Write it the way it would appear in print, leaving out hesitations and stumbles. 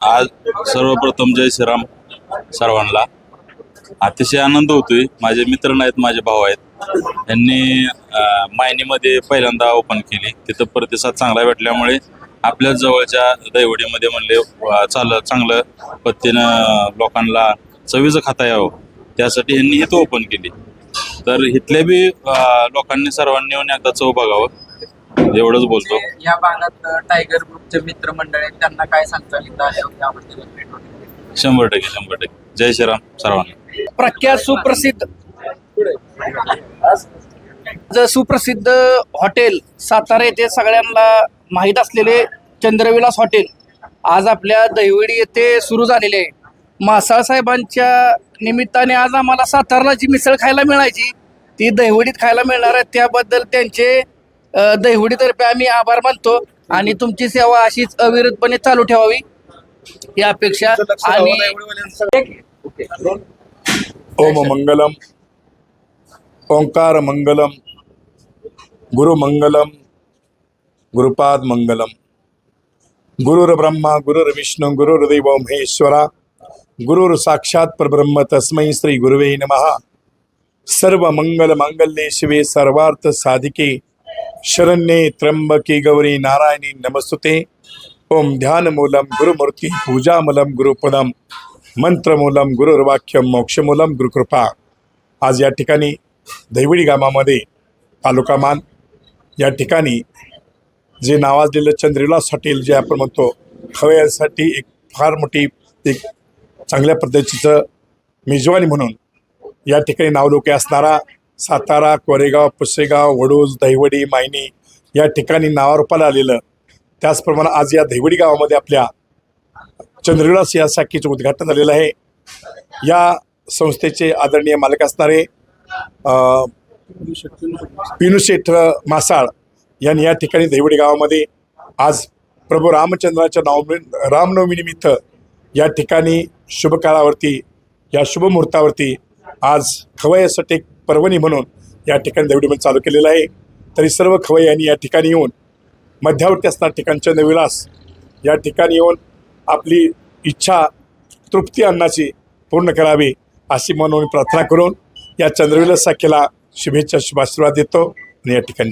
आज सर्वप्रथम जय श्रीराम सर्वांना. अतिशय आनंद होतोय. माझे मित्र नाहीत, माझे भाऊ आहेत. यांनी मायनीमध्ये पहिल्यांदा ओपन केली. तिथं प्रतिसाद चांगला भेटल्यामुळे आपल्या जवळच्या दैवडीमध्ये म्हणले चांगलं पद्धतीनं लोकांना चवीचं खाता यावं, त्यासाठी यांनी इथं ओपन केली. तर इथल्या बी लोकांनी सर्वांनी येऊन एकदा चव बघावं, एवढंच बोलतो. या भागात टायगर ग्रुपचे मित्रमंडळ आहेत, त्यांना काय सांगता येईल याबद्दल? 100%. जय श्रीराम सर्वांना. प्रख्यात सुप्रसिद्ध हॉटेल सातारा येथे सगळ्यांना माहीत असलेले चंद्रविलास हॉटेल आज आपल्या दहिवडी येथे सुरू झालेले आहे. मासाळ साहेबांच्या निमित्ताने आज आम्हाला सातारला जी मिसळ खायला मिळायची ती दहिवडीत खायला मिळणार आहे. त्याबद्दल त्यांचे दहिवडीतर्फे आम्ही आभार मानतो आणि तुमची सेवा अशीच अविरतपणे चालू ठेवावी ही अपेक्षा. आणि ओम मंगलम ओंकार मंगलम गुरु मंगलम गुरुपाद मंगलम. गुरुर ब्रह्मा गुरुर्विष्णू गुरुर्देव महेश्वरा गुरुर साक्षात परब्रह्म तस्मै श्री गुरुवे नमः. सर्व मंगल मांगल्ये शिवे सर्वार्थ साधिके शरण्ये त्र्यंबके गौरी नारायणी नमस्तुते. ओम ध्यानमूलम गुरुमूर्ती पूजामूलम गुरुपदम मंत्रमूलम गुरुर्वाक्यम मोक्षमूलम गुरुकृपा. आज या ठिकाणी दहिवडी गावामध्ये तालुका मान या ठिकाणी जे नावाजलेलं चंद्रविलास हॉटेल जे आपण म्हणतो खवय्यांसाठी एक फार मोठी एक चांगल्या पद्धतीचं मेजवानी म्हणून या ठिकाणी नावलौकिक असणारा सातारा, कोरेगाव, पुसेगाव, वडूज, दहिवडी, मायनी या ठिकाणी नावारूपाला आलेलं. त्याचप्रमाणे आज या दहिवडी गावामध्ये आपल्या चंद्रविलास या शाखेचं उद्घाटन झालेलं आहे. या संस्थेचे आदरणीय मालक असणारे पिनुशेठ मासाळ यांनी या ठिकाणी दहिवडी गावामध्ये आज प्रभू रामचंद्राच्या रामनवमीनिमित्त या ठिकाणी शुभ काळावरती या शुभ मुहूर्तावरती आज खवय्यासाठी एक पर्वणी म्हणून या ठिकाणी दहिवडीमध्ये चालू केलेलं आहे. तरी सर्व खवय्यांनी या ठिकाणी येऊन मध्यावरती असणारा ठिकाण चंद्रविलास या ठिकाणी येऊन आपली इच्छा तृप्ती अन्नाची पूर्ण करावी अशी म्हणून प्रार्थना करून या चंद्रविलास शाखेला शुभेच्छा शुभाशीर्वाद देतो आणि या ठिकाणी